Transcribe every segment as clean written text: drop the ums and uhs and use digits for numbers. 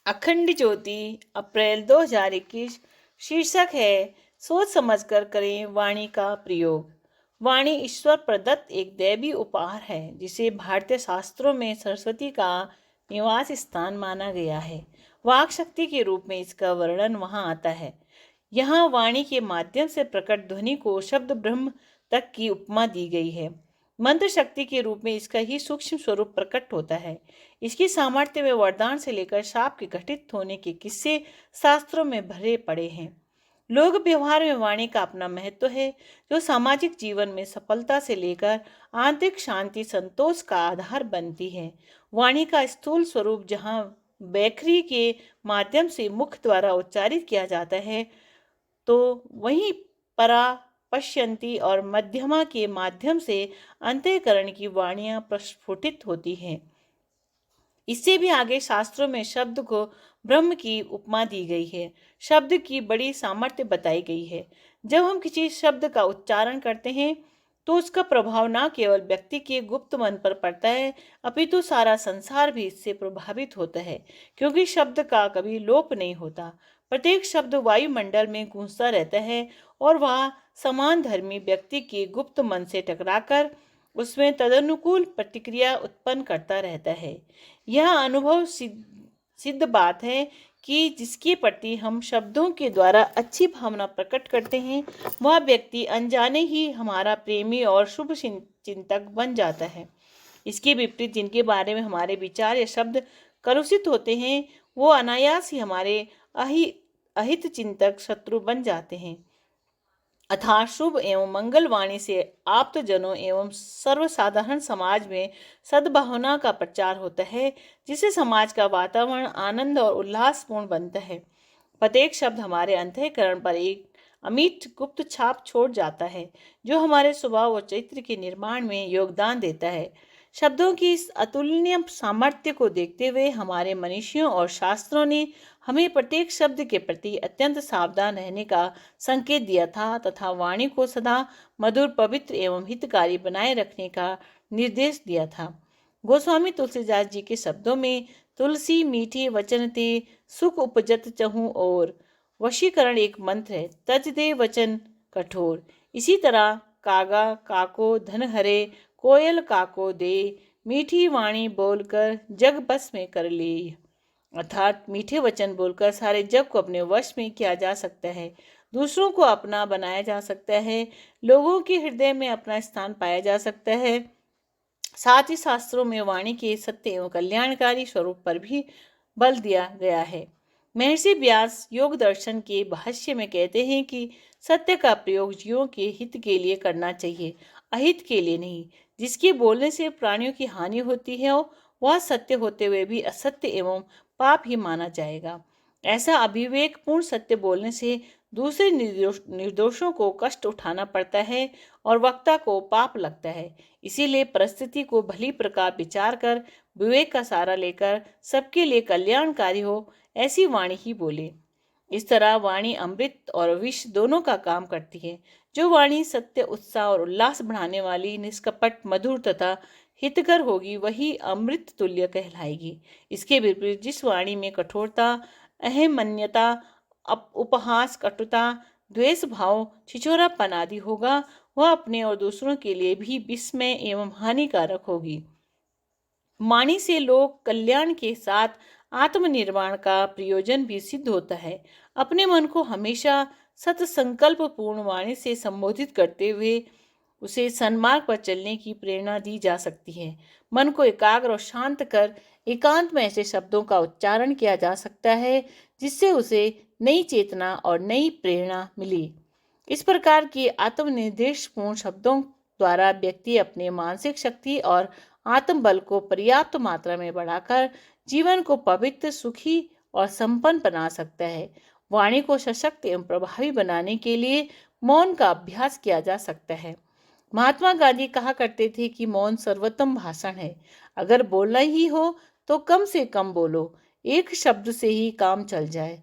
अखंड ज्योति, अप्रैल 2021। शीर्षक है सोच समझकर करें वाणी का प्रयोग। वाणी ईश्वर प्रदत्त एक दैवी उपहार है जिसे भारतीय शास्त्रों में सरस्वती का निवास स्थान माना गया है। वाक शक्ति के रूप में इसका वर्णन वहां आता है। यहाँ वाणी के माध्यम से प्रकट ध्वनि को शब्द ब्रह्म तक की उपमा दी गई है। मंत्र शक्ति के रूप में इसका ही सूक्ष्म स्वरूप प्रकट होता है। इसकी सामर्थ्य में वरदान से लेकर शाप के घटित होने के किस्से शास्त्रों में भरे पड़े हैं। लोक व्यवहार में वाणी का अपना महत्व है, जो सामाजिक जीवन में सफलता से लेकर आंतरिक शांति संतोष का आधार बनती है। वाणी का स्थूल स्वरूप जहाँ बैखरी के माध्यम से मुख द्वारा उच्चारित किया जाता है, तो वहीं परा पश्यंती और मध्यमा के माध्यम से अंतःकरण की वाणियां प्रस्फुटित होती हैं। इससे भी आगे शास्त्रों में शब्द को ब्रह्म की उपमा दी गई है। शब्द की बड़ी सामर्थ्य बताई गई है। जब हम किसी शब्द का उच्चारण करते हैं तो उसका प्रभाव न केवल व्यक्ति के गुप्त मन पर पड़ता है, अपितु सारा संसार भी इससे प्रभावित होता है, क्योंकि शब्द का कभी लोप नहीं होता। प्रत्येक शब्द वायुमंडल में गूंजता रहता है और वह समान धर्मी व्यक्ति के गुप्त मन से टकराकर उसमें तदनुकूल प्रतिक्रिया उत्पन्न करता रहता है। यह अनुभव सिद्ध बात है कि जिसके प्रति हम शब्दों के द्वारा अच्छी भावना प्रकट करते हैं, वह व्यक्ति अनजाने ही हमारा प्रेमी और शुभ चिंतक बन जाता है। इसके विपरीत जिनके बारे में हमारे विचार या शब्द कलुषित होते हैं, वो अनायास ही हमारे अहित चिंतक शत्रु बन जाते हैं। अर्थात शुभ एवं मंगल वाणी से आप्तजनों एवं सर्वसाधारण समाज में सद्भावना का प्रचार होता है, जिससे समाज का वातावरण आनंद और उल्लासपूर्ण बनता है। प्रत्येक शब्द हमारे अंतःकरण पर एक अमिट गुप्त छाप छोड़ जाता है, जो हमारे स्वभाव और चरित्र के निर्माण में योगदान देता है। शब्दों की इस अतुलनीय सामर्थ्य को देखते हुए हमारे मनीषियों और शास्त्रों ने हमें प्रत्येक शब्द के प्रति अत्यंत सावधान रहने का संकेत दिया था तथा वाणी को सदा मधुर, पवित्र एवं हितकारी बनाए रखने का निर्देश दिया था। गोस्वामी तुलसीदास जी के शब्दों में तुलसी मीठे वचन ते सुख उपजत चहूँ और वशीकरण एक मंत्र है, तज दे वचन कठोर। इसी तरह कागा काको धन हरे, कोयल काको दे, मीठी वाणी बोलकर जग बस में कर ले। अर्थात मीठे वचन बोलकर सारे जग को अपने वश में किया जा सकता है, दूसरों को अपना बनाया जा सकता है, लोगों के हृदय में अपना स्थान पाया जा सकता है। साथ ही शास्त्रों में वाणी के सत्य एवं कल्याणकारी स्वरूप पर भी बल दिया गया है। महर्षि व्यास योग दर्शन के भाष्य में कहते हैं कि सत्य का प्रयोग जीवों के हित के लिए करना चाहिए, अहित के लिए नहीं। जिसके बोलने से प्राणियों की हानि होती है, वह सत्य होते हुए भी असत्य एवं पाप ही माना जाएगा। ऐसा अविवेकपूर्ण सत्य बोलने से दूसरे निर्दोषों को कष्ट उठाना पड़ता है और वक्ता को पाप लगता है। इसीलिए परिस्थिति को भली प्रकार विचार कर विवेक का सहारा लेकर सबके लिए कल्याणकारी हो, ऐसी वाणी ही बोले। इस तरह वाणी अमृत और विष दोनों का काम करती है। जो वाणी सत्य, उत्साह और उल्लास बढ़ाने वाली, निष्कपट, मधुर तथा हितकर होगी, वही अमृत तुल्य कहलाएगी। इसके विपरीत जिस वाणी में कठोरता, अहमन्यता, उपहास, कटुता, द्वेष भाव, छिछोरापन आदि होगा, वह अपने और दूसरों के लिए भी विस्मय एवं हानिकारक होगी। वाणी से लोक कल्याण के साथ आत्मनिर्वाण का प्रयोजन भी सिद्ध होता है। अपने मन को हमेशा सत्संकल्प पूर्ण वाणी से संबोधित करते हुए उसे सन्मार्ग पर चलने की प्रेरणा दी जा सकती है। मन को एकाग्र और शांत कर एकांत में ऐसे शब्दों का उच्चारण किया जा सकता है जिससे उसे नई चेतना और नई प्रेरणा मिली। इस प्रकार के आत्मनिर्देशपूर्ण शब्दों द्वारा व्यक्ति अपने मानसिक शक्ति और आत्मबल को पर्याप्त मात्रा में बढ़ाकर जीवन को पवित्र, सुखी और संपन्न बना सकता है। वाणी को सशक्त एवं प्रभावी बनाने के लिए मौन का अभ्यास किया जा सकता है। महात्मा गांधी कहा करते थे कि मौन सर्वोत्तम भाषण है। अगर बोलना ही हो तो कम से कम बोलो, एक शब्द से ही काम चल जाए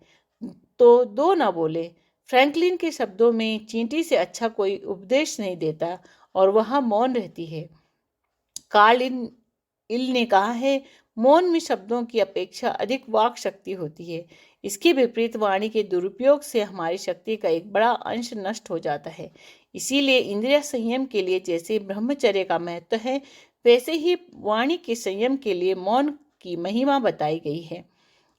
तो दो ना बोले। फ्रैंकलिन के शब्दों में चींटी से अच्छा कोई उपदेश नहीं देता और वह मौन रहती है। कार्ल इल ने कहा है, मौन में शब्दों की अपेक्षा अधिक वाक शक्ति होती है। इसके विपरीत वाणी के दुरुपयोग से हमारी शक्ति का एक बड़ा अंश नष्ट हो जाता है। इसीलिए इंद्रिय संयम के लिए जैसे ब्रह्मचर्य का महत्व है, वैसे ही वाणी के संयम के लिए मौन की महिमा बताई गई है।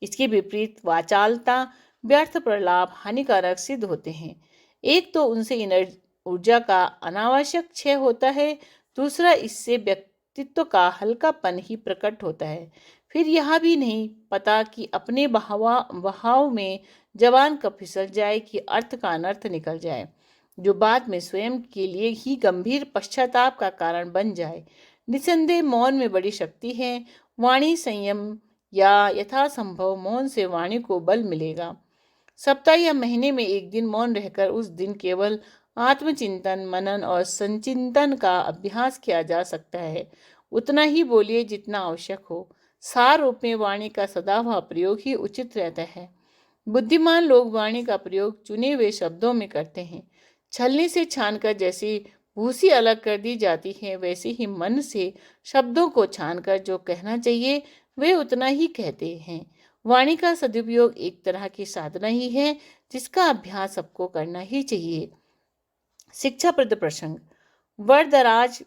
इसके विपरीत वाचालता, व्यर्थ प्रलाप हानिकारक सिद्ध होते हैं। एक तो उनसे ऊर्जा का अनावश्यक क्षय होता है, दूसरा इससे व्यक्तित्व का हल्कापन ही प्रकट होता है। फिर यह भी नहीं पता कि अपने बहाव में जवान कब फिसल जाए कि अर्थ का अनर्थ निकल जाए, जो बाद में स्वयं के लिए ही गंभीर पश्चाताप का कारण बन जाए। निसंदेह मौन में बड़ी शक्ति है। वाणी संयम या यथासंभव मौन से वाणी को बल मिलेगा। सप्ताह या महीने में एक दिन मौन रहकर उस दिन केवल आत्मचिंतन, मनन और संचिंतन का अभ्यास किया जा सकता है। उतना ही बोलिए जितना आवश्यक हो। सार रूप में वाणी का सदाभाव प्रयोग ही उचित रहता है। बुद्धिमान लोग वाणी का प्रयोग चुने हुए शब्दों में करते हैं। छलनी से छानकर जैसी भूसी अलग कर दी जाती है, वैसे ही मन से शब्दों को छानकर जो कहना चाहिए वे उतना ही कहते हैं। वाणी का सदुपयोग एक तरह की साधना ही है, जिसका अभ्यास सबको करना ही चाहिए। शिक्षाप्रद प्रसंग। वरदराज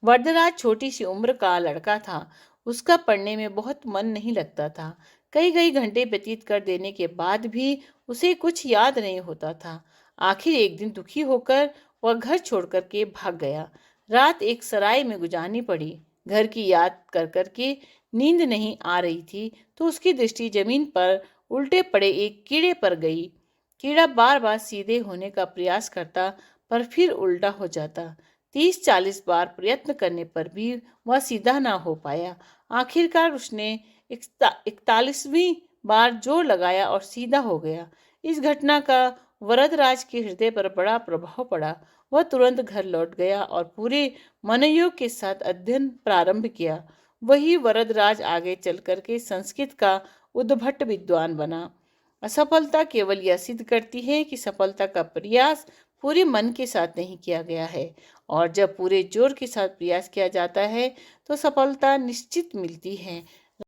वरदराज छोटी सी उम्र का लड़का था। उसका पढ़ने में बहुत मन नहीं लगता था। कई कई घंटे व्यतीत कर देने के बाद भी उसे कुछ याद नहीं होता था। आखिर एक दिन दुखी होकर वह घर छोड़ कर के भाग गया। रात एक सराय में गुजारनी पड़ी। घर की याद कर कर के नींद नहीं आ रही थी तो उसकी दृष्टि जमीन पर उल्टे पड़े एक कीड़े पर गई। कीड़ा बार बार सीधे होने का प्रयास करता, पर फिर उल्टा हो जाता। 30-40 बार प्रयत्न करने पर भी वह सीधा ना हो पाया। आखिरकार उसने 41वीं बार जोर लगाया और सीधा हो गया। इस घटना का वरदराज के हृदय पर बड़ा प्रभाव पड़ा। वह तुरंत घर लौट गया और पूरे मनोयोग के साथ अध्ययन प्रारंभ किया। वही वरदराज आगे चल कर के संस्कृत का उद्भट विद्वान बना। असफलता केवल यह सिद्ध करती है कि सफलता का प्रयास पूरे मन के साथ नहीं किया गया है, और जब पूरे जोर के साथ प्रयास किया जाता है तो सफलता निश्चित मिलती है।